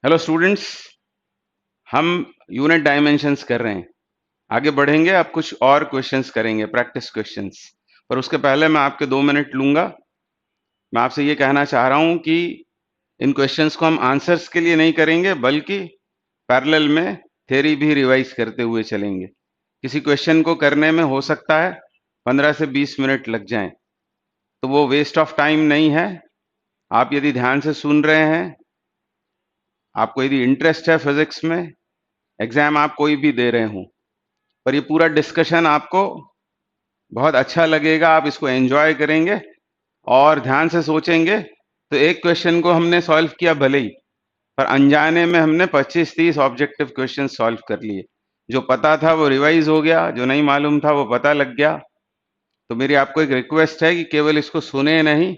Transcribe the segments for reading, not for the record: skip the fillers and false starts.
Hello students, हम unit dimensions कर रहे हैं। आगे बढ़ेंगे, अब कुछ और क्वेश्चंस करेंगे, प्रैक्टिस क्वेश्चंस। पर उसके पहले मैं आपके 2 मिनट लूंगा। मैं आपसे ये कहना चाह रहा हूं कि इन क्वेश्चंस को हम आंसर्स के लिए नहीं करेंगे, बल्कि पैरेलल में थ्योरी भी रिवाइज करते हुए चलेंगे। किसी क्वेश्चन को करने में हो सकता है 15 से 20 मिनट लग जाएं, तो वो वेस्ट ऑफ टाइम नहीं है। आप यदि ध्यान से सुन रहे हैं, आपको यदि इंटरेस्ट है फिजिक्स में, एग्जाम आप कोई भी दे रहे हो, पर ये पूरा डिस्कशन आपको बहुत अच्छा लगेगा, आप इसको एंजॉय करेंगे और ध्यान से सोचेंगे। तो एक क्वेश्चन को हमने सॉल्व किया भले ही, पर अनजाने में हमने 25-30 ऑब्जेक्टिव क्वेश्चन सॉल्व कर लिए। जो पता था वो रिवाइज हो गया, जो नहीं मालूम था वो पता लग गया। तो मेरी आपको एक रिक्वेस्ट है कि केवल इसको सुने नहीं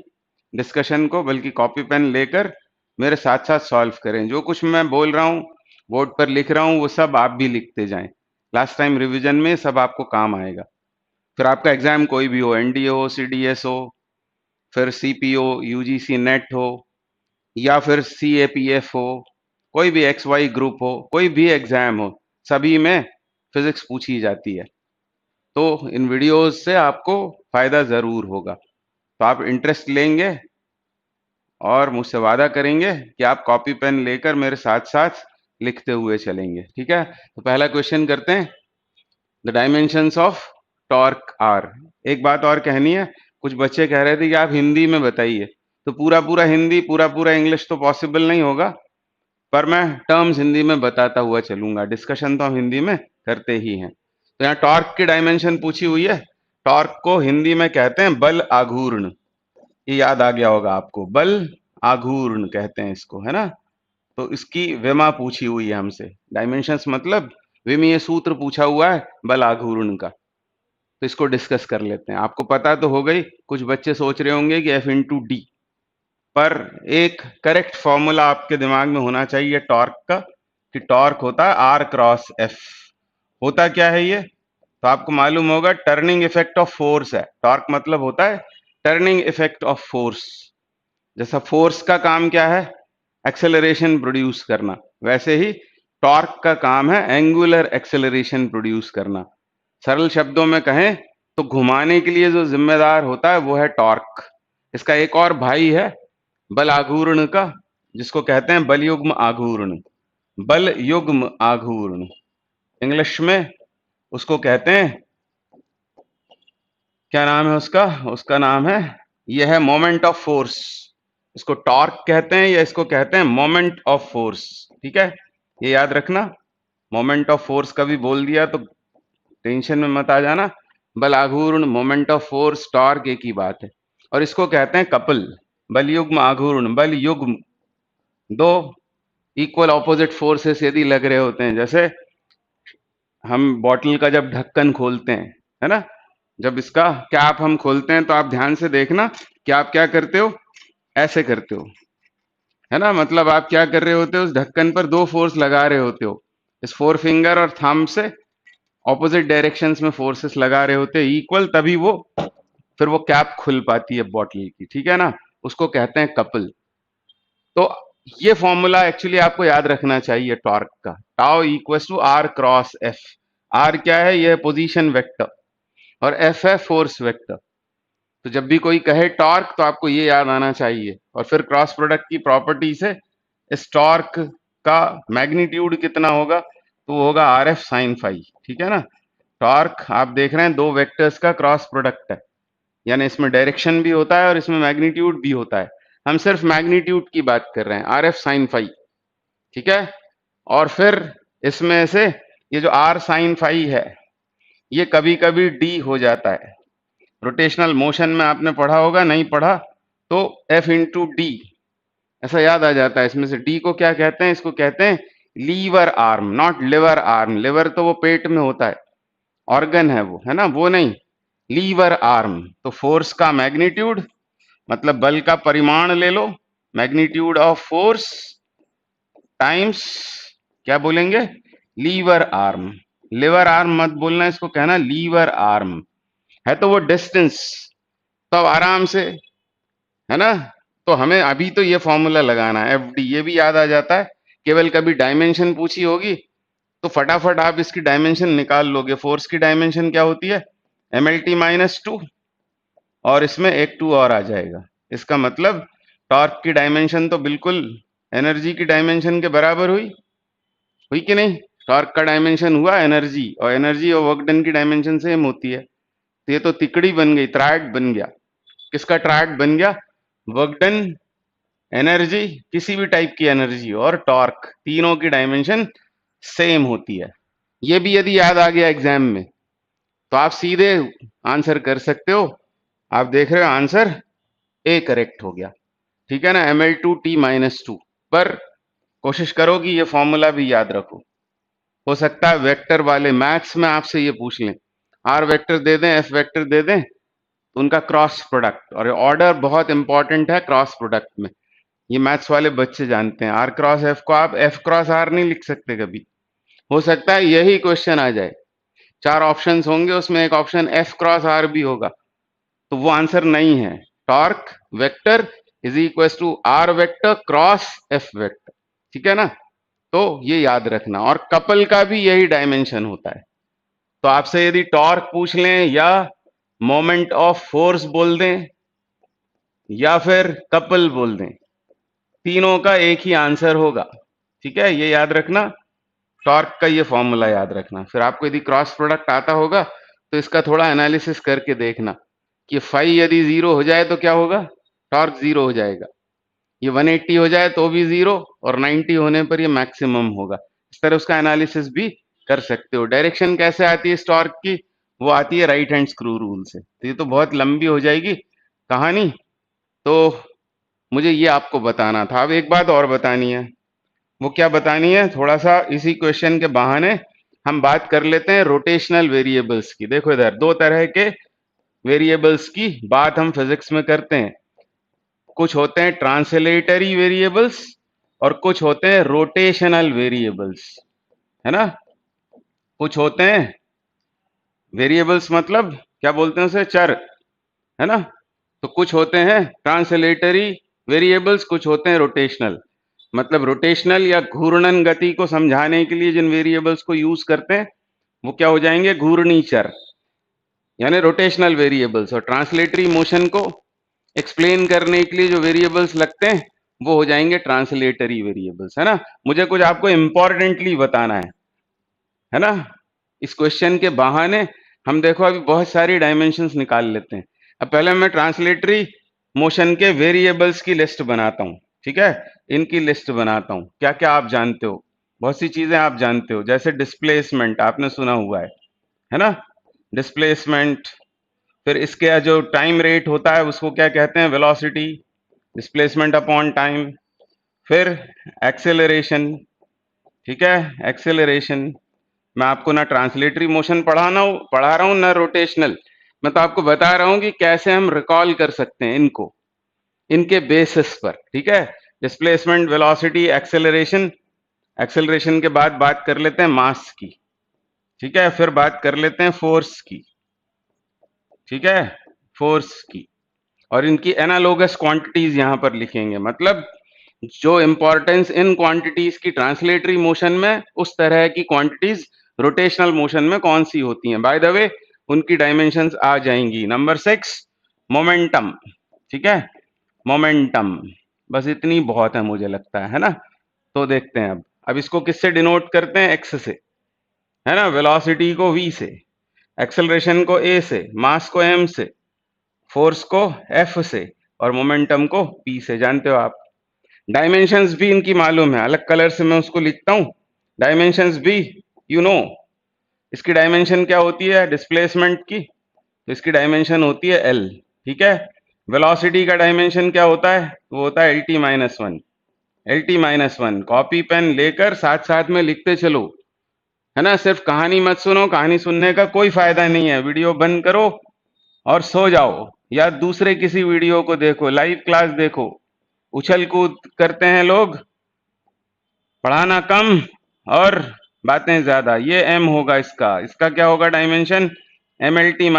डिस्कशन को, बल्कि कॉपी पेन लेकर मेरे साथ साथ सॉल्व करें। जो कुछ मैं बोल रहा हूँ, बोर्ड पर लिख रहा हूँ, वो सब आप भी लिखते जाएं। लास्ट टाइम रिवीजन में सब आपको काम आएगा। फिर आपका एग्जाम कोई भी हो, एनडीए हो, सीडीएस हो, फिर सीपीओ, यूजीसी नेट हो, या फिर सीएपीएफ हो, कोई भी एक्स वाई ग्रुप हो, कोई भी एग्जाम हो, सभी में फिजिक्स पूछी जाती है। तो इन वीडियोस से आपको फायदा जरूर होगा। तो आप इंटरेस्ट लेंगे और मुझसे वादा करेंगे कि आप कॉपी पेन लेकर मेरे साथ साथ लिखते हुए चलेंगे, ठीक है? तो पहला क्वेश्चन करते हैं। The dimensions of torque are. एक बात और कहनी है, कुछ बच्चे कह रहे थे कि आप हिंदी में बताइए। तो पूरा पूरा हिंदी, पूरा पूरा इंग्लिश तो पॉसिबल नहीं होगा, पर मैं टर्म्स हिंदी में बताता हुआ चलूंगा। डिस्कशन तो हम हिंदी में करते ही हैं। तो यहाँ टॉर्क की डायमेंशन पूछी हुई है। टॉर्क को हिंदी में कहते हैं बल आघूर्ण। ये याद आ गया होगा आपको, बल आघूर्ण कहते हैं इसको, है ना? तो इसकी विमा पूछी हुई है हमसे। डायमेंशंस मतलब विमीय सूत्र पूछा हुआ है बल आघूर्ण का। तो इसको डिस्कस कर लेते हैं। आपको पता तो हो गई, कुछ बच्चे सोच रहे होंगे कि F इंटू डी, पर एक करेक्ट फॉर्मूला आपके दिमाग में होना चाहिए टॉर्क का, कि टॉर्क होता है आर क्रॉस एफ। होता क्या है ये? तो आपको मालूम होगा, टर्निंग इफेक्ट ऑफ फोर्स है। टॉर्क मतलब होता है टर्निंग इफेक्ट ऑफ फोर्स। जैसा फोर्स का काम क्या है? एक्सेलरेशन प्रोड्यूस करना, वैसे ही टॉर्क का काम है एंगुलर एक्सेलरेशन प्रोड्यूस करना। सरल शब्दों में कहें तो घुमाने के लिए जो जिम्मेदार होता है वो है टॉर्क। इसका एक और भाई है बल आघूर्ण का, जिसको कहते हैं बलयुग्म आघूर्ण। बल युग्म आघूर्ण इंग्लिश में उसको कहते हैं, क्या नाम है उसका? उसका नाम है, यह है मोमेंट ऑफ फोर्स। इसको टॉर्क कहते हैं या इसको कहते हैं मोमेंट ऑफ फोर्स, ठीक है? ये याद रखना। मोमेंट ऑफ फोर्स कभी बोल दिया तो टेंशन में मत आ जाना। बल आघूर्ण, मोमेंट ऑफ फोर्स, टॉर्क एक ही बात है। और इसको कहते हैं कपल। बल युग्म आघूर्ण, बल युग्म, दो इक्वल ऑपोजिट फोर्सेस यदि लग रहे होते हैं, जैसे हम बॉटल का जब ढक्कन खोलते हैं, है ना, जब इसका कैप हम खोलते हैं, तो आप ध्यान से देखना कि आप क्या करते हो, ऐसे करते हो, है ना? मतलब आप क्या कर रहे होते हो, उस ढक्कन पर दो फोर्स लगा रहे होते हो। इस फोर फिंगर और थंब से ऑपोजिट डायरेक्शंस में फोर्सेस लगा रहे होते हैं इक्वल, तभी वो फिर वो कैप खुल पाती है बॉटल की, ठीक है ना? उसको कहते हैं कपल। तो ये फॉर्मूला एक्चुअली आपको याद रखना चाहिए टॉर्क का। Tau equals to R cross F. आर क्या है? यह पोजीशन वेक्टर, और एफ है फोर्स वेक्टर। तो जब भी कोई कहे टॉर्क, तो आपको ये याद आना चाहिए। और फिर क्रॉस प्रोडक्ट की प्रॉपर्टी से इस टॉर्क का मैग्नीट्यूड कितना होगा, तो वो होगा आर एफ साइन फाई, ठीक है ना? टॉर्क आप देख रहे हैं दो वेक्टर्स का क्रॉस प्रोडक्ट है, यानी इसमें डायरेक्शन भी होता है और इसमें मैग्नीट्यूड भी होता है। हम सिर्फ मैग्नीट्यूड की बात कर रहे हैं, आर एफ साइन फाई, ठीक है? और फिर इसमें से ये जो आर साइन फाई है, ये कभी कभी डी हो जाता है। रोटेशनल मोशन में आपने पढ़ा होगा, नहीं पढ़ा तो एफ इंटू डी ऐसा याद आ जाता है। इसमें से डी को क्या कहते हैं? इसको कहते हैं lever arm, not lever arm. Lever तो वो पेट में होता है, ऑर्गन है वो, है ना? वो नहीं, लीवर आर्म। तो फोर्स का मैग्नीट्यूड मतलब बल का परिमाण ले लो, मैग्नीट्यूड ऑफ फोर्स टाइम्स क्या बोलेंगे? Liver arm. लिवर आर्म मत बोलना, इसको कहना लीवर आर्म। है तो वो डिस्टेंस, तो अब आराम से, है ना? तो हमें अभी तो ये फॉर्मूला लगाना है एफ डी, ये भी याद आ जाता है केवल कभी डायमेंशन पूछी होगी तो फटाफट आप इसकी डायमेंशन निकाल लोगे। फोर्स की डायमेंशन क्या होती है? mlt-2, और इसमें एक 2 और आ जाएगा। इसका मतलब टॉर्क की डायमेंशन तो बिल्कुल एनर्जी की डायमेंशन के बराबर हुई कि नहीं? टॉर्क का डायमेंशन हुआ एनर्जी, और एनर्जी और वर्क डन की डायमेंशन सेम होती है। तो ये तो तिकड़ी बन गई, ट्रायड बन गया। किसका ट्रायड बन गया? वर्क डन, एनर्जी, किसी भी टाइप की एनर्जी और टॉर्क, तीनों की डायमेंशन सेम होती है। ये भी यदि याद आ गया एग्जाम में तो आप सीधे आंसर कर सकते हो। आप देख रहे हो आंसर ए करेक्ट हो गया, ठीक है ना? ml2t-2। पर कोशिश करो कि ये फॉर्मूला भी याद रखो। हो सकता है वेक्टर वाले मैथ्स में आपसे ये पूछ लें, आर वेक्टर दे दें, एफ वेक्टर दे दें, तो उनका क्रॉस प्रोडक्ट, और ऑर्डर बहुत इंपॉर्टेंट है क्रॉस प्रोडक्ट में। ये मैथ्स वाले बच्चे जानते हैं, आर क्रॉस एफ को आप एफ क्रॉस आर नहीं लिख सकते कभी। हो सकता है यही क्वेश्चन आ जाए, 4 ऑप्शंस होंगे, उसमें एक ऑप्शन एफ क्रॉस आर भी होगा, तो वो आंसर नहीं है। Torque vector is equal to R vector cross F vector, ठीक है ना? तो ये याद रखना। और कपल का भी यही डायमेंशन होता है। तो आपसे यदि टॉर्क पूछ लें या मोमेंट ऑफ फोर्स बोल दें या फिर कपल बोल दें, तीनों का एक ही आंसर होगा, ठीक है? ये याद रखना, टॉर्क का ये फॉर्मूला याद रखना। फिर आपको यदि क्रॉस प्रोडक्ट आता होगा तो इसका थोड़ा एनालिसिस करके देखना कि फाई यदि 0 हो जाए तो क्या होगा? टॉर्क 0 हो जाएगा। ये 180 हो जाए तो भी 0, और 90 होने पर ये मैक्सिमम होगा। इस तरह उसका एनालिसिस भी कर सकते हो। डायरेक्शन कैसे आती है इस टॉर्क की? वो आती है राइट हैंड स्क्रू रूल से। तो ये तो बहुत लंबी हो जाएगी कहानी, तो मुझे ये आपको बताना था। अब एक बात और बतानी है। वो क्या बतानी है? थोड़ा सा इसी क्वेश्चन के बहाने हम बात कर लेते हैं रोटेशनल वेरिएबल्स की। देखो इधर दो तरह के वेरिएबल्स की बात हम फिजिक्स में करते हैं। कुछ होते हैं ट्रांसलेटरी वेरिएबल्स और कुछ होते हैं रोटेशनल वेरिएबल्स, है ना? कुछ होते हैं वेरिएबल्स, मतलब क्या बोलते हैं उसे? चर, है ना? तो कुछ होते हैं ट्रांसलेटरी वेरिएबल्स, कुछ होते हैं रोटेशनल। मतलब रोटेशनल या घूर्णन गति को समझाने के लिए जिन वेरिएबल्स को यूज करते हैं वो क्या हो जाएंगे? घूर्णी चर, यानी रोटेशनल वेरिएबल्स। और ट्रांसलेटरी मोशन को एक्सप्लेन करने के लिए जो वेरिएबल्स लगते हैं वो हो जाएंगे ट्रांसलेटरी वेरिएबल्स, है ना? मुझे कुछ आपको इंपॉर्टेंटली बताना है ना? इस क्वेश्चन के बहाने हम देखो अभी बहुत सारी डायमेंशंस निकाल लेते हैं। अब पहले मैं ट्रांसलेटरी मोशन के वेरिएबल्स की लिस्ट बनाता हूं, ठीक है? इनकी लिस्ट बनाता हूं। क्या क्या आप जानते हो? बहुत सी चीजें आप जानते हो, जैसे डिस्प्लेसमेंट आपने सुना हुआ है ना? डिस्प्लेसमेंट, फिर इसके जो टाइम रेट होता है उसको क्या कहते हैं? Velocity, displacement upon time. फिर एक्सेलरेशन, ठीक है? एक्सेलरेशन। मैं आपको ना ट्रांसलेटरी मोशन पढ़ा रहा हूं ना रोटेशनल। मैं तो आपको बता रहा हूं कि कैसे हम रिकॉल कर सकते हैं इनको, इनके बेसिस पर, ठीक है? Displacement, velocity, acceleration. एक्सेलरेशन के बाद बात कर लेते हैं मास की, ठीक है? फिर बात कर लेते हैं फोर्स की, ठीक है? फोर्स की। और इनकी एनालोगस क्वांटिटीज यहां पर लिखेंगे, मतलब जो इंपॉर्टेंस इन क्वांटिटीज की ट्रांसलेटरी मोशन में, उस तरह की क्वांटिटीज रोटेशनल मोशन में कौन सी होती हैं। बाय द वे उनकी डायमेंशंस आ जाएंगी। नंबर 6 मोमेंटम, ठीक है? मोमेंटम, बस इतनी बहुत है मुझे लगता है ना? तो देखते हैं अब इसको किससे डिनोट करते हैं? एक्स से, है ना? वेलोसिटी को v से, एक्सेलरेशन को a से, मास को m से, फोर्स को F से, और मोमेंटम को P से। जानते हो आप? डायमेंशंस भी इनकी मालूम है, अलग कलर से मैं उसको लिखता हूं। डायमेंशंस भी यू नो। इसकी डायमेंशन क्या होती है डिस्प्लेसमेंट की? तो इसकी डायमेंशन होती है L, ठीक है? वेलोसिटी का डायमेंशन क्या होता है? वो होता है LT-1। LT-1 कॉपी पेन लेकर साथ साथ में लिखते चलो, है ना? सिर्फ कहानी मत सुनो, कहानी सुनने का कोई फायदा नहीं है। वीडियो बंद करो और सो जाओ, या दूसरे किसी वीडियो को देखो, लाइव क्लास देखो। उछल कूद करते हैं लोग, पढ़ाना कम और बातें ज्यादा। ये m होगा इसका, इसका क्या होगा डायमेंशन? mlt-2,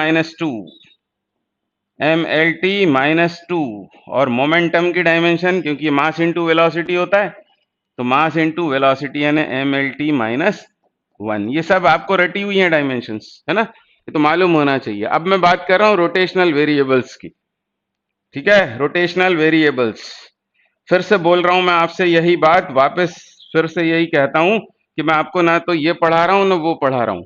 mlt-2। और मोमेंटम की डायमेंशन, क्योंकि मास इंटू वेलोसिटी होता है, तो मास इंटू वेलोसिटी यानी mlt माइनस 1। ये सब आपको रटी हुई है डायमेंशंस, है ना, ये तो मालूम होना चाहिए। अब मैं बात कर रहा हूं रोटेशनल वेरिएबल्स की, ठीक है, रोटेशनल वेरिएबल्स। फिर से बोल रहा हूं मैं आपसे यही बात, वापस फिर से यही कहता हूं कि मैं आपको ना तो ये पढ़ा रहा हूं ना वो पढ़ा रहा हूं,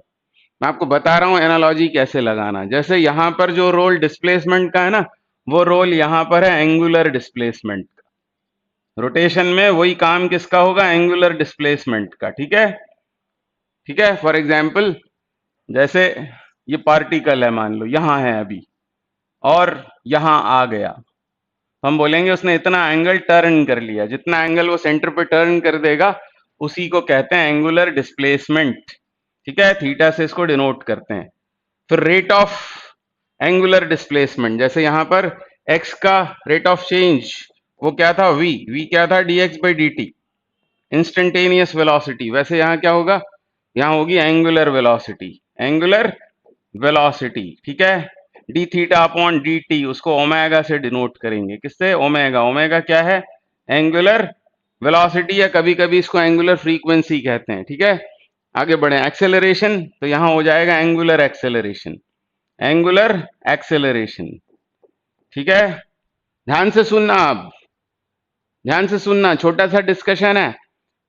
मैं आपको बता रहा हूं एनालॉजी कैसे लगाना। जैसे यहां पर जो रोल डिस्प्लेसमेंट का है ना, वो रोल यहां पर है एंगुलर डिस्प्लेसमेंट का। रोटेशन में वही काम किसका होगा, एंगुलर डिस्प्लेसमेंट का, ठीक है, ठीक है। फॉर एग्जाम्पल जैसे ये पार्टिकल है, मान लो यहां है अभी और यहां आ गया, हम बोलेंगे उसने इतना एंगल टर्न कर लिया, जितना एंगल वो सेंटर पे टर्न कर देगा उसी को कहते हैं एंगुलर डिस्प्लेसमेंट, ठीक है, थीटा से इसको डिनोट करते हैं। फिर रेट ऑफ एंगुलर डिस्प्लेसमेंट, जैसे यहां पर x का रेट ऑफ चेंज वो क्या था, v क्या था, dx by dt, instantaneous velocity. वैसे यहां क्या होगा, यहां होगी एंगुलर वेलोसिटी, एंगुलर वेलोसिटी, ठीक है, D theta upon D T, उसको ओमेगा से डिनोट करेंगे, किससे, ओमेगा। ओमेगा क्या है, एंगुलर वेलोसिटी, या कभी कभी इसको एंगुलर फ्रीक्वेंसी कहते हैं, ठीक है। आगे बढ़े, एक्सेलरेशन, तो यहां हो जाएगा एंगुलर एक्सेलरेशन, एंगुलर एक्सेलरेशन, ठीक है। ध्यान से सुनना, आप ध्यान से सुनना, छोटा सा डिस्कशन है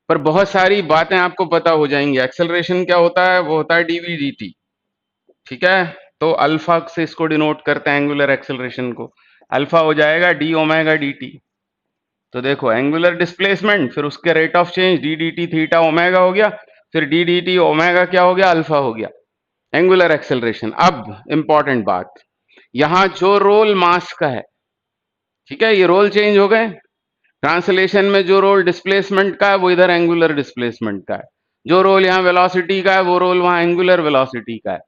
पर बहुत सारी बातें आपको पता हो जाएंगी। एक्सेलरेशन क्या होता है, वो होता है डीवी डी, ठीक है। तो अल्फा से इसको डिनोट करते हैं एंगुलर एक्सेलरेशन को, अल्फा हो जाएगा डी ओमेगा डी टी। तो देखो एंगुलर डिस्प्लेसमेंट, फिर उसके rate of change D D T theta omega हो गया, फिर डी डी टी ओमेगा क्या हो गया, अल्फा हो गया, एंगुलर एक्सेलरेशन। अब इंपॉर्टेंट बात, यहां जो रोल मास का है, ठीक है, ये रोल चेंज हो गए। ट्रांसलेशन में जो रोल डिस्प्लेसमेंट का है वो इधर एंगुलर डिस्प्लेसमेंट का है, जो रोल यहाँ वेलोसिटी का है वो रोल वहां एंगुलर वेलोसिटी का है,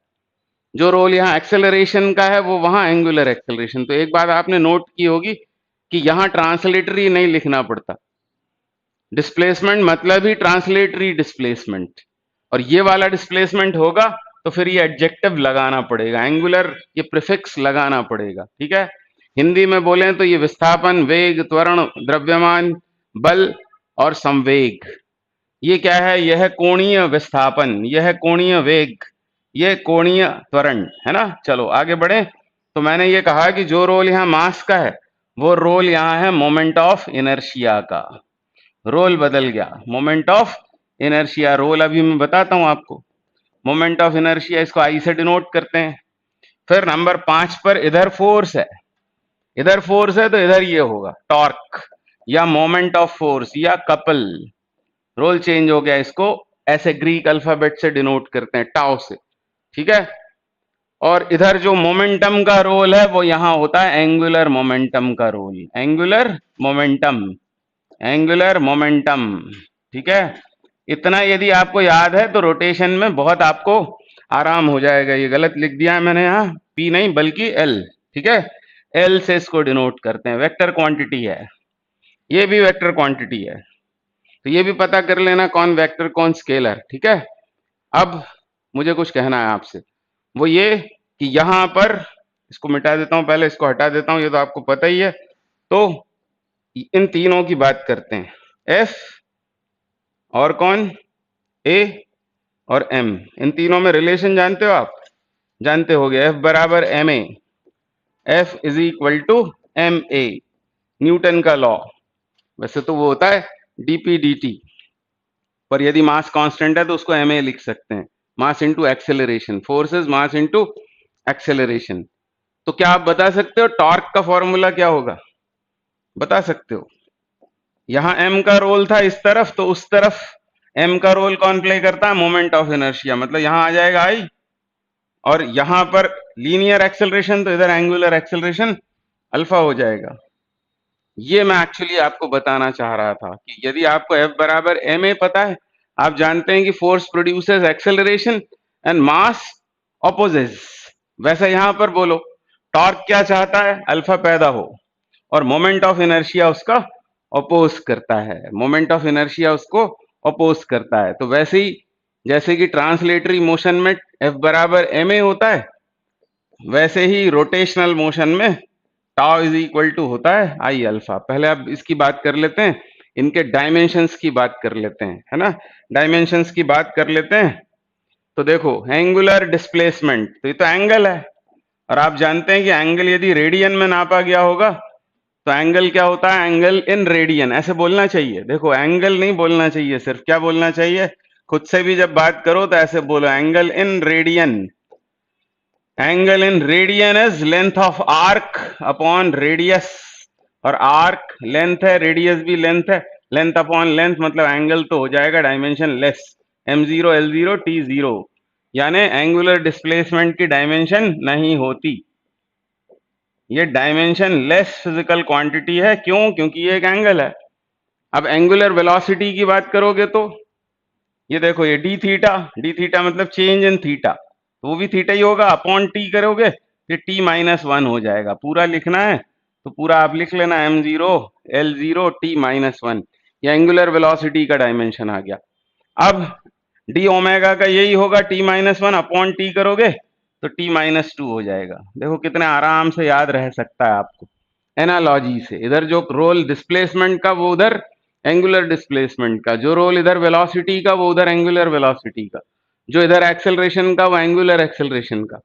जो रोल यहाँ एक्सेलरेशन का है वो वहां एंगुलर एक्सेलरेशन। तो एक बात आपने नोट की होगी कि यहाँ ट्रांसलेटरी नहीं लिखना पड़ता, डिस्प्लेसमेंट मतलब ही ट्रांसलेटरी डिस्प्लेसमेंट, और ये वाला डिस्प्लेसमेंट होगा तो फिर ये एडजेक्टिव लगाना पड़ेगा, एंगुलर ये प्रीफिक्स लगाना पड़ेगा, ठीक है। हिंदी में बोले तो ये विस्थापन, वेग, त्वरण, द्रव्यमान, बल और संवेग। ये क्या है, यह है कोणीय विस्थापन, यह है कोणीय वेग, ये कोणीय त्वरण, है ना। चलो आगे बढ़े। तो मैंने ये कहा कि जो रोल यहाँ मास का है वो रोल यहाँ है मोमेंट ऑफ इनर्शिया का, रोल बदल गया, मोमेंट ऑफ इनर्शिया रोल अभी मैं बताता हूं आपको। मोमेंट ऑफ इनर्शिया इसको आई से डिनोट करते हैं। फिर नंबर 5 पर इधर फोर्स है, इधर फोर्स है तो इधर ये होगा टॉर्क या मोमेंट ऑफ फोर्स या कपल, रोल चेंज हो गया, इसको ऐसे ग्रीक अल्फाबेट से डिनोट करते हैं, टाउ से, ठीक है। और इधर जो मोमेंटम का रोल है वो यहां होता है एंगुलर मोमेंटम का role, angular momentum, angular momentum, ठीक है। इतना यदि आपको याद है तो रोटेशन में बहुत आपको आराम हो जाएगा। ये गलत लिख दिया है मैंने यहाँ, पी नहीं बल्कि एल, ठीक है, एल से इसको डिनोट करते हैं, वेक्टर क्वांटिटी है, ये भी वेक्टर क्वांटिटी है, तो ये भी पता कर लेना कौन वेक्टर कौन स्केलर, ठीक है। अब मुझे कुछ कहना है आपसे, वो ये कि यहां पर, इसको मिटा देता हूं, पहले इसको हटा देता हूं, ये तो आपको पता ही है। तो इन तीनों की बात करते हैं, एफ और कौन, ए और एम, इन तीनों में रिलेशन जानते हो आप, जानते होगे, एफ बराबर M A, F is equal to M A, Newton का लॉ। वैसे तो वो होता है डीपी डी, पर यदि मास कांस्टेंट है तो उसको एम ए लिख सकते हैं, mass into acceleration, forces mass into acceleration. तो क्या आप बता सकते हो टॉर्क का फॉर्मूला क्या होगा, बता सकते हो। यहां एम का रोल था इस तरफ, तो उस तरफ एम का रोल कौन प्ले करता है, मोमेंट ऑफ इनर्शिया, मतलब यहां आ जाएगा आई, और यहां पर लीनियर एक्सेलरेशन तो इधर एंगुलर एक्सेलरेशन अल्फा हो जाएगा। ये मैं एक्चुअली आपको बताना चाह रहा था कि यदि आपको एफ बराबर एम ए पता है, आप जानते हैं कि force produces acceleration and mass opposes, वैसे यहां पर बोलो टॉर्क क्या चाहता है, अल्फा पैदा हो, और मोमेंट ऑफ इनर्शिया उसका अपोज करता है, मोमेंट ऑफ इनर्शिया उसको अपोज करता है। तो वैसे ही जैसे कि ट्रांसलेटरी मोशन में एफ बराबर एम ए होता है, वैसे ही रोटेशनल मोशन में टाउ इज इक्वल टू होता है आई अल्फा। पहले अब इसकी बात कर लेते हैं, इनके डायमेंशंस की बात कर लेते हैं, है ना। डायमेंशंस की बात कर लेते हैं। तो देखो एंगुलर डिस्प्लेसमेंट, तो ये तो एंगल है, और आप जानते हैं कि एंगल यदि रेडियन में नापा गया होगा तो एंगल क्या होता है, एंगल इन रेडियन, ऐसे बोलना चाहिए। देखो एंगल नहीं बोलना चाहिए, सिर्फ क्या बोलना चाहिए, खुद से भी जब बात करो तो ऐसे बोलो, angle in radian. Angle in radian is length of arc upon radius, और आर्क लेंथ है, रेडियस भी लेंथ है, लेंथ अपॉन लेंथ मतलब एंगल तो हो जाएगा dimension less, m0 l0 t0, यानी एंगुलर डिस्प्लेसमेंट की डायमेंशन नहीं होती, ये डायमेंशन लेस फिजिकल क्वांटिटी है। क्यों? क्योंकि ये एक एंगल है। अब एंगुलर वेलोसिटी की बात करोगे तो ये देखो, ये डी थीटा मतलब चेंज इन थीटा, तो वो भी थीटा ही होगा, अपॉन टी करोगे तो t-1 हो जाएगा। पूरा लिखना है तो पूरा आप लिख लेना, m0 l0 t-1, ये एंगुलर वेलोसिटी का डायमेंशन आ गया। अब डी ओमेगा का यही होगा, t-1 अपॉन टी करोगे तो t-2 हो जाएगा। देखो कितने आराम से याद रह सकता है आपको एनालॉजी से। इधर जो रोल डिस्प्लेसमेंट का वो उधर एंगुलर डिस्प्लेसमेंट का, जो रोल इधर वेलोसिटी का वो उधर एंगुलर वेलोसिटी का, जो इधर एक्सेलरेशन का वो एंगुलर एक्सेलरेशन का।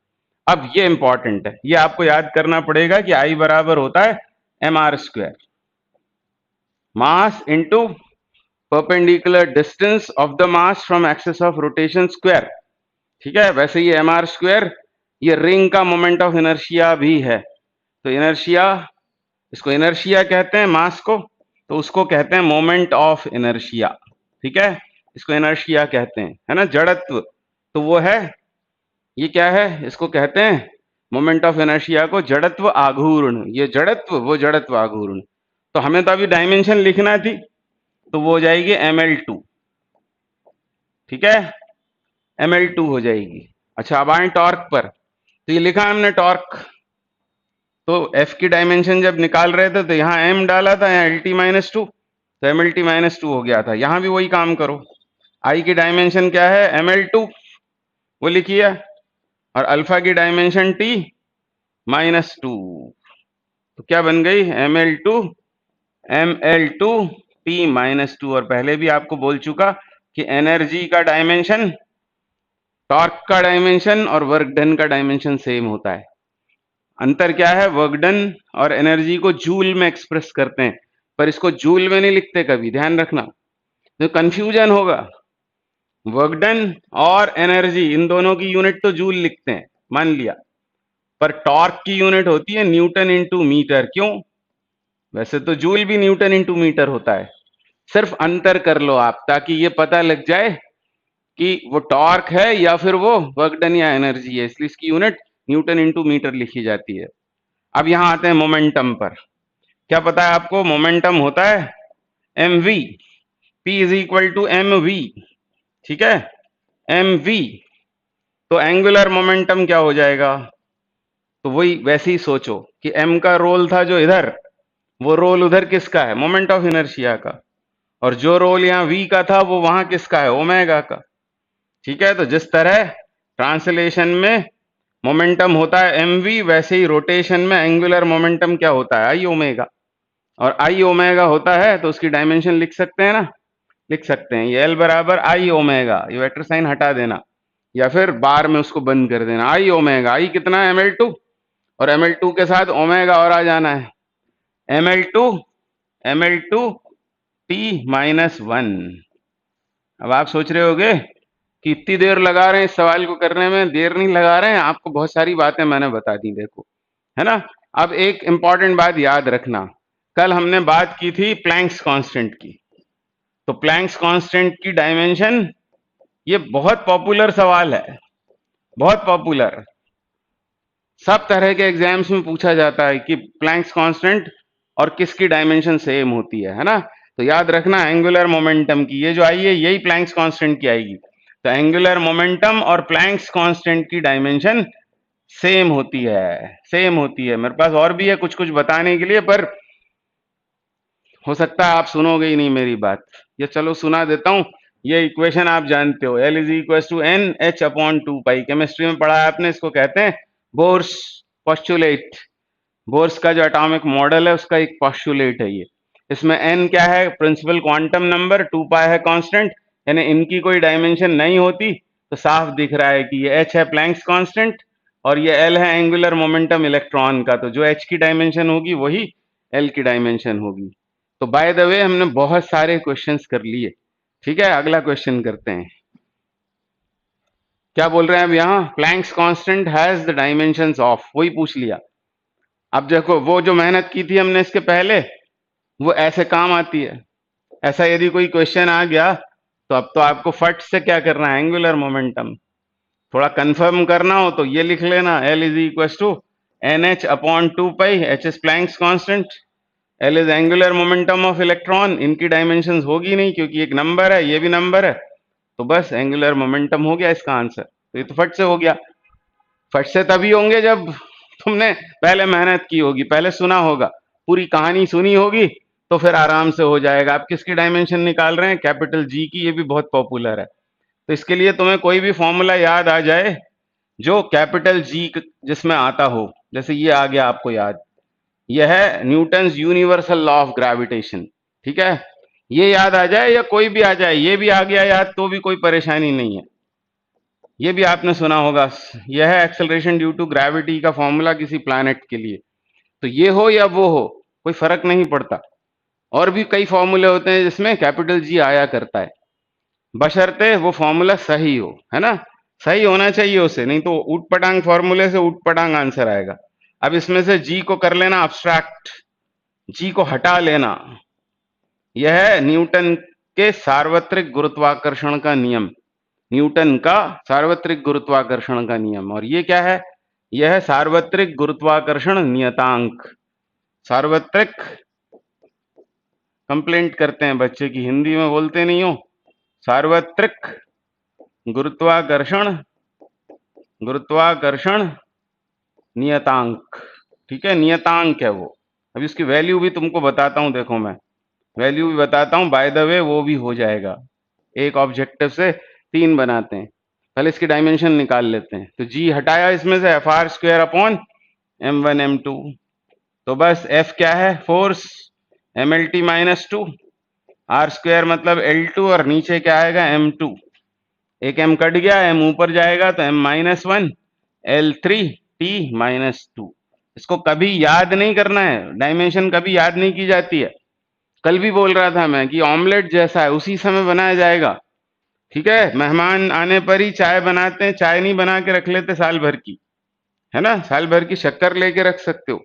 अब ये इंपॉर्टेंट है, ये आपको याद करना पड़ेगा कि आई बराबर होता है mr², mass into perpendicular distance of the mass from axis of rotation square. ठीक है, वैसे ये mr², ये रिंग का मोमेंट ऑफ इनर्शिया भी है। तो इनर्शिया, इसको इनर्शिया कहते हैं मास को, तो उसको कहते हैं मोमेंट ऑफ इनर्शिया। ठीक है, इसको इनर्शिया कहते हैं, है ना, जड़त्व। तो वो है, ये क्या है, इसको कहते हैं मोमेंट ऑफ इनर्शिया को जड़त्व आघूर्ण, ये जड़त्व वो जड़त्व आघूर्ण। तो हमें तो अभी डायमेंशन लिखना थी, तो वो हो जाएगी ml2। ठीक है, ml2 हो जाएगी। अच्छा अब आए टॉर्क पर, तो ये लिखा हमने टॉर्क, तो F की डायमेंशन जब निकाल रहे थे तो यहाँ m डाला था, यहाँ LT-2, तो MLT-2 हो गया था। यहाँ भी वही काम करो, I की डायमेंशन क्या है, ML2 वो लिखिए, और अल्फा की डायमेंशन T-2, तो क्या बन गई, ML2 T-2। और पहले भी आपको बोल चुका कि एनर्जी का डायमेंशन, टॉर्क का डायमेंशन और वर्क डन का डायमेंशन सेम होता है। अंतर क्या है, वर्क डन और एनर्जी को जूल में एक्सप्रेस करते हैं, पर इसको जूल में नहीं लिखते कभी, ध्यान रखना, तो कंफ्यूजन होगा। वर्क डन और एनर्जी इन दोनों की यूनिट तो जूल लिखते हैं, मान लिया, पर टॉर्क की यूनिट होती है न्यूटन इंटू मीटर। क्यों? वैसे तो जूल भी न्यूटन इंटू मीटर होता है, सिर्फ अंतर कर लो आप, ताकि ये पता लग जाए कि वो टॉर्क है या फिर वो वर्क डन या एनर्जी है, इसलिए इसकी यूनिट न्यूटन इंटू मीटर लिखी जाती है। अब यहां आते हैं मोमेंटम पर। क्या पता है आपको, मोमेंटम होता है mv, p is equal to mv। ठीक है, mv, तो एंगुलर मोमेंटम क्या हो जाएगा, तो वही वैसे ही सोचो कि m का रोल था जो इधर, वो रोल उधर किसका है, मोमेंट ऑफ इनर्शिया का, और जो रोल यहाँ v का था वो वहां किसका है, ओमेगा का। ठीक है, तो जिस तरह ट्रांसलेशन में मोमेंटम होता है mv, वैसे ही रोटेशन में एंगुलर मोमेंटम क्या होता है, आई ओमेगा, और आई ओमेगा होता है तो उसकी डायमेंशन लिख सकते हैं ना, लिख सकते हैं, ये L बराबर आई ओमेगा, ये वेक्टर साइन हटा देना या फिर बार में उसको बंद कर देना, आई ओमेगा, आई कितना है ml2, और ml2 के साथ ओमेगा और आ जाना है, ml2 t-1। अब आप सोच रहे होगे कि इतनी देर लगा रहे हैं इस सवाल को करने में, देर नहीं लगा रहे हैं, आपको बहुत सारी बातें मैंने बता दी, देखो, है ना। अब एक इंपॉर्टेंट बात याद रखना, कल हमने बात की थी प्लैंक्स कांस्टेंट की, तो प्लैंक्स कांस्टेंट की डायमेंशन, ये बहुत पॉपुलर सवाल है, बहुत पॉपुलर, सब तरह के एग्जाम्स में पूछा जाता है कि प्लैंक्स कांस्टेंट और किसकी डायमेंशन सेम होती है ना। तो याद रखना एंगुलर मोमेंटम की, ये जो आई है यही प्लैंक्स कांस्टेंट की आएगी, तो एंगुलर मोमेंटम और प्लैंक्स कांस्टेंट की डायमेंशन सेम होती है, सेम होती है। मेरे पास और भी है कुछ कुछ बताने के लिए, पर हो सकता है आप सुनोगे ही नहीं मेरी बात, ये चलो सुना देता हूं। ये इक्वेशन आप जानते हो, L is equal to N H upon 2 pi, chemistry में पढ़ा है आपने, इसको कहते हैं बोर्स पोस्टुलेट। बोर्स का जो एटॉमिक मॉडल है उसका एक पोस्टुलेट है ये। इसमें n क्या है, प्रिंसिपल क्वांटम नंबर, 2 पाई है कांस्टेंट, यानी इनकी कोई डायमेंशन नहीं होती, तो साफ दिख रहा है कि ये h है प्लैंक्स कांस्टेंट और ये l है एंगुलर मोमेंटम इलेक्ट्रॉन का, तो जो h की डायमेंशन होगी वही l की डायमेंशन होगी। तो बाय द वे हमने बहुत सारे क्वेश्चंस कर लिए, ठीक है। अगला क्वेश्चन करते हैं, क्या बोल रहे हैं अब यहाँ, Planck's constant has the dimensions of, वही पूछ लिया। अब देखो वो जो मेहनत की थी हमने इसके पहले, वो ऐसे काम आती है। ऐसा यदि कोई क्वेश्चन आ गया तो अब तो आपको फट से क्या करना है, एंगुलर मोमेंटम थोड़ा कंफर्म करना हो तो ये लिख लेना, L is equal to NH upon 2 pi, H is Planck's constant, L is angular momentum of electron, इनकी डायमेंशंस होगी नहीं क्योंकि एक नंबर है, ये भी नंबर है, तो बस एंगुलर मोमेंटम हो गया इसका आंसर। तो ये तो फट से हो गया। फट से तभी होंगे जब तुमने पहले मेहनत की होगी, पहले सुना होगा, पूरी कहानी सुनी होगी, तो फिर आराम से हो जाएगा। आप किसकी डायमेंशन निकाल रहे हैं, कैपिटल जी की, ये भी बहुत पॉपुलर है। तो इसके लिए तुम्हें कोई भी फॉर्मूला याद आ जाए जो कैपिटल जी जिसमें आता हो, जैसे ये आ गया आपको याद, यह है Newton's universal law of gravitation, ठीक है। ये याद आ जाए या कोई भी आ जाए, ये भी आ गया याद तो भी कोई परेशानी नहीं है, ये भी आपने सुना होगा। यह है एक्सेलरेशन ड्यू टू ग्रेविटी का फॉर्मूला किसी प्लैनेट के लिए, तो ये हो या वो हो कोई फर्क नहीं पड़ता। और भी कई फॉर्मूले होते हैं जिसमें कैपिटल जी आया करता है, बशर्ते वो फॉर्मूला सही हो, है ना, सही होना चाहिए उसे, नहीं तो ऊट पटांग फॉर्मूले से ऊट पटांग आंसर आएगा। अब इसमें से जी को कर लेना अब्स्ट्रैक्ट, जी को हटा लेना। यह है न्यूटन के सार्वत्रिक गुरुत्वाकर्षण का नियम, न्यूटन का सार्वत्रिक गुरुत्वाकर्षण का नियम। और ये क्या है, यह है सार्वत्रिक गुरुत्वाकर्षण नियतांक। सार्वत्रिक, कंप्लेंट करते हैं बच्चे की, हिंदी में बोलते नहीं हो, सार्वत्रिक गुरुत्वाकर्षण, गुरुत्वाकर्षण नियतांक, ठीक है, नियतांक है वो। अभी इसकी वैल्यू भी तुमको बताता हूं, देखो मैं वैल्यू भी बताता हूं, बाय द वे वो भी हो जाएगा। एक ऑब्जेक्टिव से 3 बनाते हैं, पहले इसकी डायमेंशन निकाल लेते हैं। तो जी हटाया इसमें से, F R square upon m1 m2, तो बस F क्या है, force, mlt minus 2, R square मतलब L2, और नीचे क्या आएगा m2, एक m कट गया, m ऊपर जाएगा तो m minus 1, L3 t minus 2। इसको कभी याद नहीं करना है, डायमेंशन कभी याद नहीं की जाती है। कल भी बोल रहा था मैं कि ऑमलेट जैसा है, उसी समय बनाया जाएगा, ठीक है। मेहमान आने पर ही चाय बनाते हैं, चाय नहीं बना के रख लेते साल भर की, है ना, साल भर की शक्कर लेके रख सकते हो।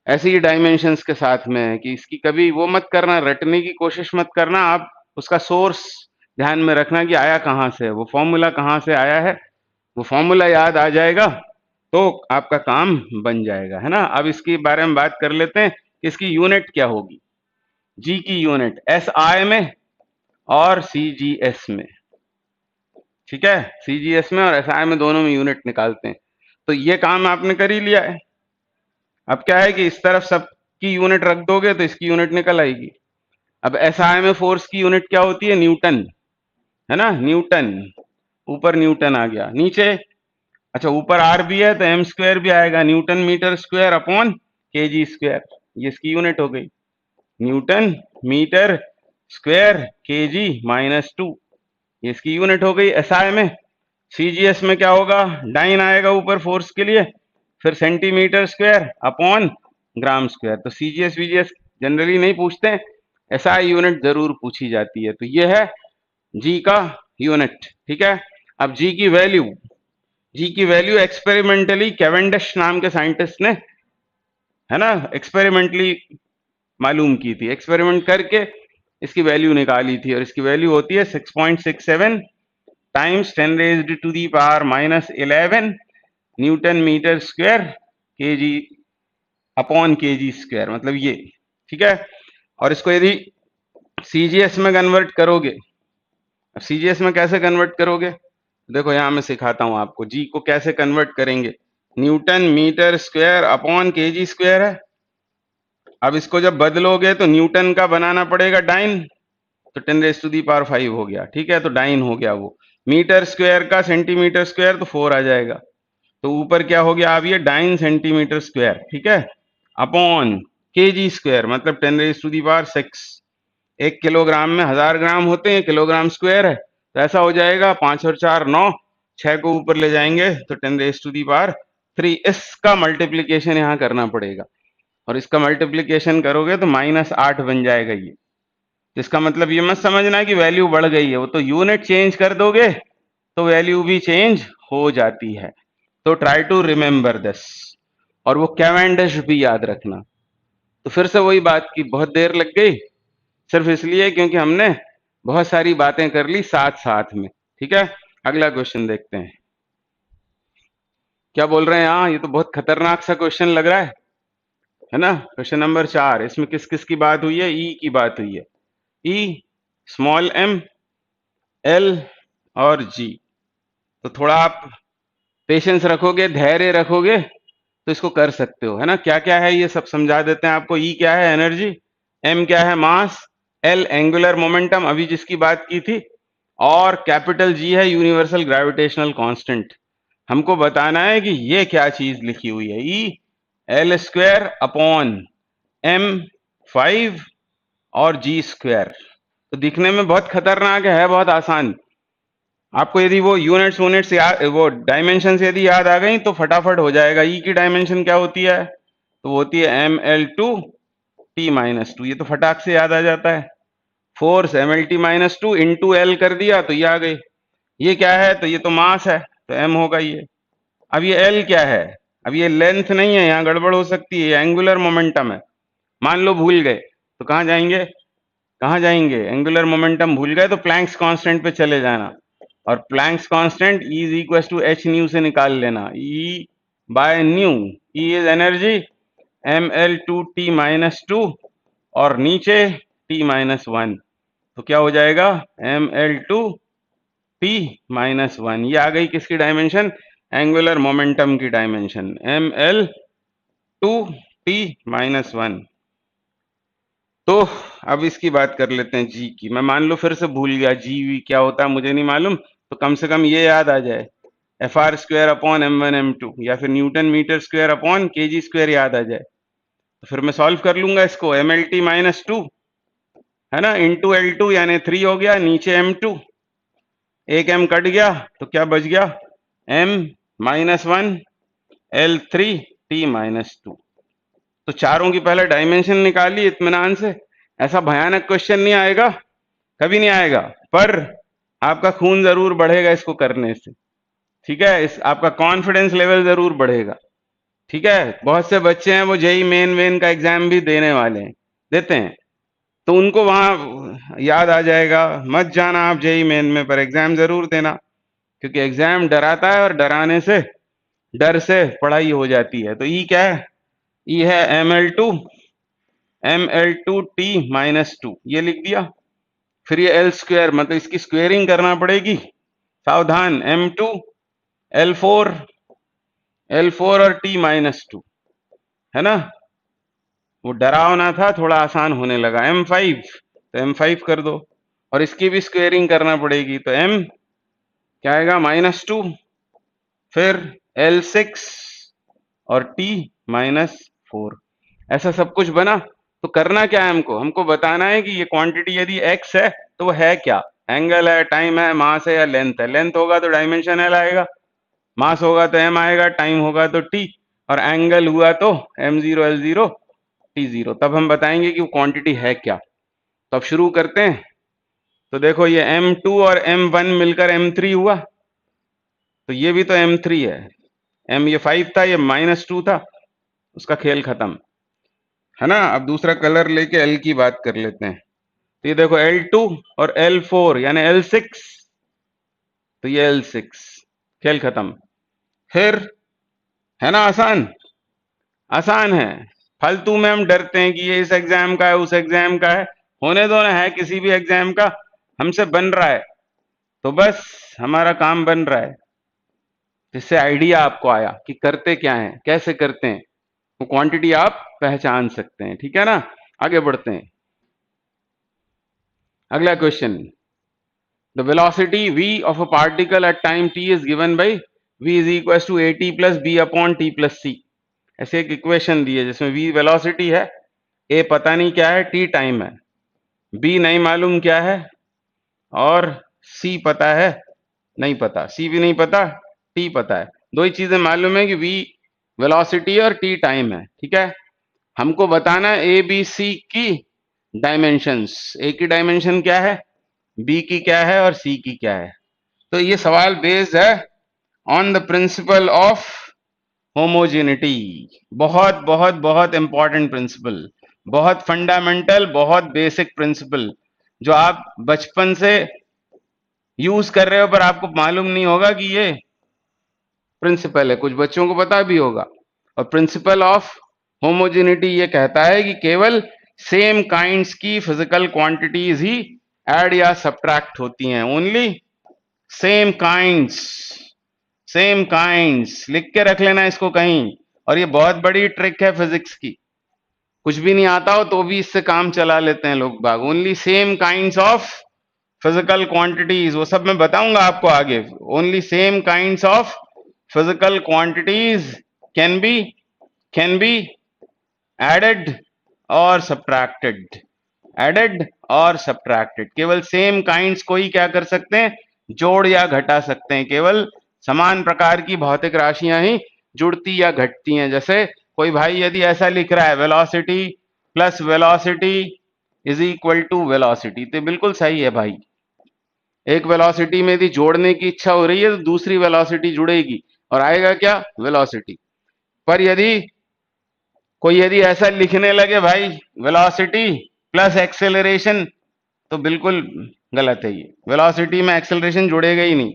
ऐसे ही डायमेंशंस के साथ में है कि इसकी कभी वो मत करना, रटने की कोशिश मत करना, आप उसका सोर्स ध्यान में रखना कि आया कहाँ से, वो फॉर्मूला कहाँ से आया है, वो फॉर्मूला याद आ जाएगा तो आपका काम बन जाएगा, है ना। अब इसके बारे में बात कर लेते हैं कि इसकी यूनिट क्या होगी। जी की यूनिट SI में और CGS में, ठीक है, CGS में और SI में दोनों में यूनिट निकालते हैं। तो ये काम आपने कर ही लिया है। अब क्या है कि इस तरफ सबकी यूनिट रख दोगे तो इसकी यूनिट निकल आएगी। अब SI में फोर्स की यूनिट क्या होती है, न्यूटन, है ना, न्यूटन, ऊपर न्यूटन आ गया, नीचे अच्छा ऊपर आर भी है तो m स्क्वायर भी आएगा, newton metre square upon kg square, ये इसकी यूनिट हो गई, newton metre square kg minus 2, ये इसकी यूनिट हो गई SI में। CGS में क्या होगा, डाइन आएगा ऊपर फोर्स के लिए, फिर centimetre square upon gram square. तो CGS VGS जनरली नहीं पूछते, SI यूनिट जरूर पूछी जाती है। तो ये है G का यूनिट, ठीक है। अब G की वैल्यू, जी की वैल्यू एक्सपेरिमेंटली कैवेंडिश नाम के साइंटिस्ट ने, है ना, एक्सपेरिमेंटली मालूम की थी, एक्सपेरिमेंट करके इसकी वैल्यू निकाली थी, और इसकी वैल्यू होती है 6.67 times 10 raised to the power minus 11 newton metre square kg upon kg square, मतलब ये, ठीक है। और इसको यदि सीजीएस में कन्वर्ट करोगे, सीजीएस में कैसे कन्वर्ट करोगे, देखो यहां मैं सिखाता हूं आपको, जी को कैसे कन्वर्ट करेंगे। Newton metre square upon kg square है, अब इसको जब बदलोगे तो न्यूटन का बनाना पड़ेगा डाइन, तो 10 रेज़ टू दी पावर 5 हो गया, ठीक है, तो डाइन हो गया वो। मीटर स्क्वायर का सेंटीमीटर स्क्वायर तो 4 आ जाएगा, तो ऊपर क्या हो गया, अब ये डाइन सेंटीमीटर स्क्वायर, ठीक है, अपॉन kg स्क्वायर मतलब 10⁻6। 1 किलोग्राम में 1000 ग्राम होते हैं, किलोग्राम स्क्वायर है, तो ऐसा हो जाएगा 5 और 4 9, 6 को ऊपर ले जाएंगे तो 10⁻3। इसका मल्टीप्लीकेशन यहाँ करना पड़ेगा, और इसका मल्टीप्लीकेशन करोगे तो -8 बन जाएगा ये। इसका मतलब ये मत समझना कि वैल्यू बढ़ गई है, वो तो यूनिट चेंज कर दोगे तो वैल्यू भी चेंज हो जाती है। तो ट्राई टू रिमेम्बर दिस, और वो कैवेंडिश भी याद रखना। तो फिर से वही बात की, बहुत देर लग गई सिर्फ इसलिए क्योंकि हमने बहुत सारी बातें कर ली साथ साथ में। ठीक है, अगला क्वेश्चन देखते हैं क्या बोल रहे हैं यहाँ। ये तो बहुत खतरनाक सा क्वेश्चन लग रहा है ना। क्वेश्चन नंबर 4, इसमें किस किस की बात हुई है? ई की बात हुई है। ई, स्मॉल एम, एल और जी। तो थोड़ा आप पेशेंस रखोगे, धैर्य रखोगे तो इसको कर सकते हो, है ना। क्या क्या है ये सब समझा देते हैं आपको। ई क्या है? एनर्जी। एम क्या है? मास। एल एंगुलर मोमेंटम, अभी जिसकी बात की थी। और कैपिटल जी है यूनिवर्सल ग्रेविटेशनल कांस्टेंट। हमको बताना है कि ये क्या चीज लिखी हुई है। E L square upon M 5 और जी स्क्वायर। तो दिखने में बहुत खतरनाक है बहुत आसान। आपको यदि वो यूनिट्स याद, वो डायमेंशन यदि याद आ गई तो फटाफट हो जाएगा। ई की डायमेंशन क्या होती है? तो वो होती है ml2t-2। ये तो फटाक से याद आ जाता है। फोर्स mlt-2 इंटू एल कर दिया तो ये आ गई। ये क्या है? तो ये तो मास है, तो m होगा ये। अब ये l क्या है? अब ये लेंथ नहीं है, यहाँ गड़बड़ हो सकती है, ये एंगुलर मोमेंटम है। मान लो भूल गए तो कहाँ जाएंगे? कहाँ जाएंगे? एंगुलर मोमेंटम भूल गए तो प्लैंक्स कांस्टेंट पे चले जाना, और Planck's constant E is equal to h nu से निकाल लेना। E by nu. E is energy ml2t-2 और नीचे t-1, तो क्या हो जाएगा? ml2t-1। ये आ गई किसकी डायमेंशन? एंगुलर मोमेंटम की डायमेंशन ml2t-1। तो अब इसकी बात कर लेते हैं जी की। मैं मान लो फिर से भूल गया, जी वी क्या होता है मुझे नहीं मालूम, तो कम से कम ये याद आ जाए, FR square upon m1 m2, या फिर newton metre square upon kg square याद आ जाए। तो फिर मैं सॉल्व कर लूंगा इसको। mlt-2 है ना, इंटू L2 यानी 3 हो गया, नीचे m2, एक m कट गया तो क्या बच गया? m-1 L3t-2। तो चारों की पहले डायमेंशन निकाली इत्मीनान से। ऐसा भयानक क्वेश्चन नहीं आएगा, कभी नहीं आएगा, पर आपका खून जरूर बढ़ेगा इसको करने से। ठीक है, इस आपका कॉन्फिडेंस लेवल जरूर बढ़ेगा। ठीक है, बहुत से बच्चे हैं वो जेई मेन का एग्जाम भी देने वाले हैं, देते हैं, तो उनको वहां याद आ जाएगा। मत जाना आप जेई मेन में, पर एग्जाम जरूर देना, क्योंकि एग्जाम डराता है और डराने से, डर से पढ़ाई हो जाती है। तो ई क्या है? ई है ml2t-2, ये लिख दिया। फिर ये एल स्क्वायर, मतलब इसकी स्क्वेयरिंग करना पड़ेगी, सावधान। m2 L4 और t-2, है ना। वो डरावना था, थोड़ा आसान होने लगा। m5, तो m5 कर दो, और इसकी भी स्क्वेयरिंग करना पड़ेगी, तो m क्या आएगा? -2, फिर L6 और t-4। ऐसा सब कुछ बना। तो करना क्या है हमको? हमको बताना है कि ये क्वांटिटी यदि x है तो वो है क्या? एंगल है, टाइम है, मास है या लेंथ है? लेंथ होगा तो डायमेंशन एल आएगा, मास होगा तो m आएगा, टाइम होगा तो t, और एंगल हुआ तो m0 L0 t0। तब हम बताएंगे कि वो क्वांटिटी है क्या। तो अब शुरू करते हैं। तो देखो ये m2 और m1 मिलकर m3 हुआ, तो ये भी तो m3 है। m ये 5 था, ये -2 था, उसका खेल खत्म, है ना। अब दूसरा कलर लेके L की बात कर लेते हैं। तो ये देखो L2 और L4 यानी L6, तो ये L6, खेल खत्म। फिर, है ना, आसान, आसान है। फालतू में हम डरते हैं कि ये इस एग्जाम का है, उस एग्जाम का है। होने दो ना, है किसी भी एग्जाम का, हमसे बन रहा है तो बस हमारा काम बन रहा है। जिससे आइडिया आपको आया कि करते क्या है, कैसे करते हैं, वो क्वांटिटी आप पहचान सकते हैं। ठीक है ना, आगे बढ़ते हैं। अगला question, the velocity v of a particle at time t is given by v is equals to at plus b upon t plus c। ऐसे एक इक्वेशन दी है जिसमें v वेलोसिटी है ए पता नहीं क्या है, टी टाइम है, बी नहीं मालूम क्या है, और सी पता है, नहीं पता, सी भी नहीं पता, टी पता है। दो ही चीजें मालूम है कि वी वेलोसिटी और टी टाइम है, ठीक है। हमको बताना ए बी सी की डायमेंशंस, ए की डायमेंशन क्या है, बी की क्या है और सी की क्या है। तो ये सवाल बेस्ड है on the principal of homogeneity. बहुत बहुत बहुत इंपॉर्टेंट प्रिंसिपल, बहुत फंडामेंटल, बहुत बेसिक प्रिंसिपल, जो आप बचपन से यूज कर रहे हो पर आपको मालूम नहीं होगा कि ये प्रिंसिपल है। कुछ बच्चों को पता भी होगा। और प्रिंसिपल ऑफ होमोजेनिटी ये कहता है कि केवल सेम काइंड्स की फिजिकल क्वांटिटीज ही ऐड या सब्ट्रैक्ट होती हैं। Only same kinds, same kinds लिख के रख लेना इसको कहीं। और ये बहुत बड़ी ट्रिक है फिजिक्स की, कुछ भी नहीं आता हो तो भी इससे काम चला लेते हैं लोग बाग। Only same kinds of physical quantities, वो सब मैं बताऊंगा आपको आगे। Only same kinds of physical quantities can be added और सब्ट्रैक्टेड, एडेड और सब्ट्रैक्टेड। केवल सेम काइंड्स को ही क्या कर सकते हैं, जोड़ या घटा सकते हैं। केवल समान प्रकार की भौतिक राशियां ही जुड़ती या घटती हैं। जैसे कोई भाई यदि ऐसा लिख रहा है velocity plus velocity is equal to velocity, तो बिल्कुल सही है भाई। एक वेलोसिटी में यदि जोड़ने की इच्छा हो रही है तो दूसरी वेलोसिटी जुड़ेगी और आएगा क्या, वेलोसिटी। पर यदि ऐसा लिखने लगे भाई वेलोसिटी प्लस एक्सेलरेशन, तो बिल्कुल गलत है। ये वेलोसिटी में एक्सेलरेशन जुड़ेगा ही नहीं।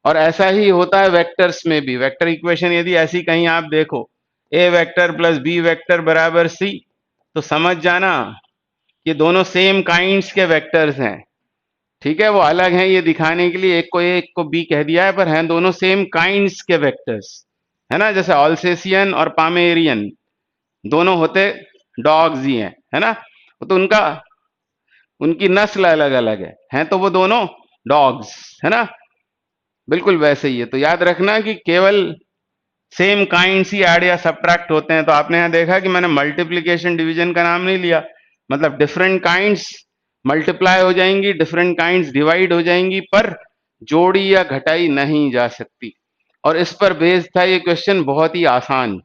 और ऐसा ही होता है वेक्टर्स में भी। वेक्टर इक्वेशन यदि ऐसी कहीं आप देखो, ए वेक्टर प्लस बी वेक्टर बराबर सी, तो समझ जाना ये दोनों सेम काइंड्स के वेक्टर्स हैं, ठीक है। वो अलग हैं ये दिखाने के लिए, एक को ए एक को बी कह दिया है, पर हैं दोनों सेम काइंड्स के वेक्टर्स, है ना। जैसे ऑल्सेशियन और पामेरियन दोनों होते डॉग्स ही है ना। तो उनकी नस्ल अलग अलग है तो वो दोनों डॉग्स, है ना। बिल्कुल वैसे ही है। तो याद रखना कि केवल सेम काइंड्स ही ऐड या सब्ट्रैक्ट होते हैं। तो आपने यहां देखा कि मैंने मल्टीप्लीकेशन डिवीजन का नाम नहीं लिया, मतलब डिफरेंट काइंड्स मल्टीप्लाई हो जाएंगी, डिफरेंट काइंड्स डिवाइड हो जाएंगी, पर जोड़ी या घटाई नहीं जा सकती। और इस पर बेस्ड था ये क्वेश्चन, बहुत ही आसान।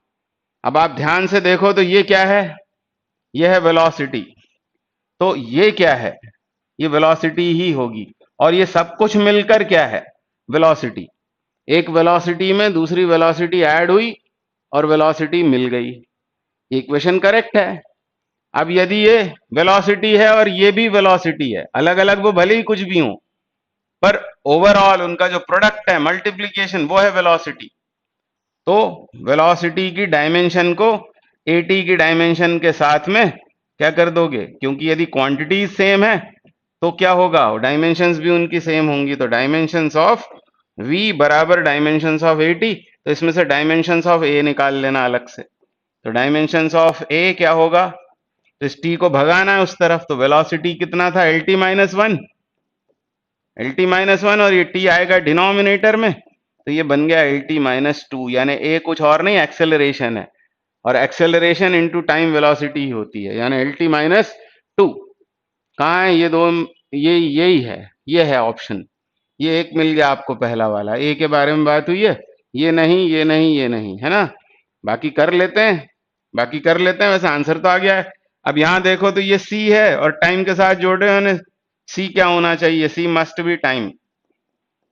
अब आप ध्यान से देखो तो ये क्या है, ये है वेलोसिटी। तो ये क्या है, ये वेलोसिटी ही होगी। और ये सब कुछ मिलकर क्या है, वेलोसिटी। एक वेलोसिटी में दूसरी वेलोसिटी ऐड हुई और वेलोसिटी मिल गई, इक्वेशन करेक्ट है। अब यदि ये वेलोसिटी है और ये भी वेलोसिटी है, अलग अलग वो भले ही कुछ भी हो, पर ओवरऑल उनका जो प्रोडक्ट है मल्टीप्लीकेशन, वो है वेलोसिटी। तो वेलोसिटी की डायमेंशन को एटी की डायमेंशन के साथ में क्या कर दोगे, क्योंकि यदि क्वांटिटीज सेम है तो क्या होगा, डायमेंशंस भी उनकी सेम होंगी। तो डायमेंशंस ऑफ v बराबर डायमेंशंस ऑफ एटी। तो इसमें से डायमेंशंस ऑफ a निकाल लेना अलग से। तो डायमेंशंस ऑफ a क्या होगा, तो इस t को भगाना है उस तरफ। तो वेलोसिटी कितना था, lt minus one, lt minus one, और ये t आएगा डिनोमिनेटर में, तो ये बन गया lt माइनस टू। यानी a कुछ और नहीं, एक्सेलरेशन है, और एक्सेलरेशन इनटू टाइम वेलोसिटी ही होती है, यानी lt माइनस टू। कहाँ है ये दो, ये यही है, ये है ऑप्शन। ये एक मिल गया आपको पहला वाला, ए के बारे में बात हुई है, ये नहीं ये नहीं ये नहीं, है ना। बाकी कर लेते हैं, बाकी कर लेते हैं। वैसे आंसर तो आ गया है। अब यहां देखो तो ये सी है और टाइम के साथ जोड़े हैं, सी क्या होना चाहिए, C must be time.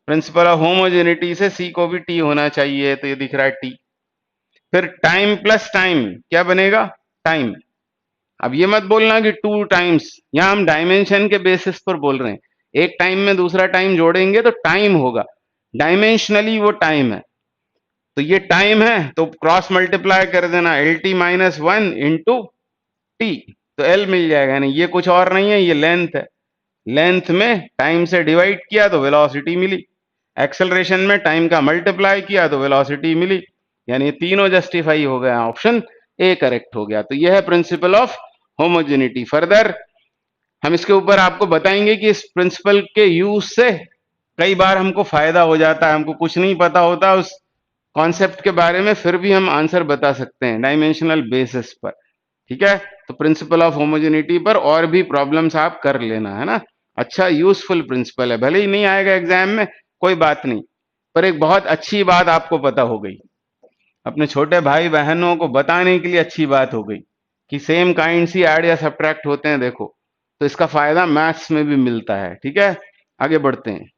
Principle of homogeneity से सी को भी टी होना चाहिए, तो ये दिख रहा है टी। फिर टाइम प्लस टाइम क्या बनेगा, टाइम। अब ये मत बोलना कि टू टाइम्स, यहां हम डायमेंशन के बेसिस पर बोल रहे हैं। एक टाइम में दूसरा टाइम जोड़ेंगे तो टाइम होगा, डायमेंशनली वो टाइम है। तो ये टाइम है तो क्रॉस मल्टीप्लाई कर देना, L T minus one into T, तो एल मिल जाएगा। यानी ये कुछ और नहीं है, ये लेंथ है। लेंथ में टाइम से डिवाइड किया तो वेलोसिटी मिली, एक्सेलरेशन में टाइम का मल्टीप्लाई किया तो वेलोसिटी मिली। यानी तीनों जस्टिफाई हो गया, ऑप्शन ए करेक्ट हो गया। तो यह है प्रिंसिपल ऑफ होमोजेनिटी। फर्दर हम इसके ऊपर आपको बताएंगे कि इस प्रिंसिपल के यूज से कई बार हमको फायदा हो जाता है, हमको कुछ नहीं पता होता उस कॉन्सेप्ट के बारे में, फिर भी हम आंसर बता सकते हैं डायमेंशनल बेसिस पर, ठीक है। तो प्रिंसिपल ऑफ होमोजेनिटी पर और भी प्रॉब्लम्स आप कर लेना, है ना। अच्छा यूजफुल प्रिंसिपल है, भले ही नहीं आएगा एग्जाम में, कोई बात नहीं, पर एक बहुत अच्छी बात आपको पता हो गई, अपने छोटे भाई बहनों को बताने के लिए अच्छी बात हो गई कि सेम काइंड ही ऐड या सब्ट्रैक्ट होते हैं, देखो। तो इसका फायदा मैथ्स में भी मिलता है, ठीक है। आगे बढ़ते हैं।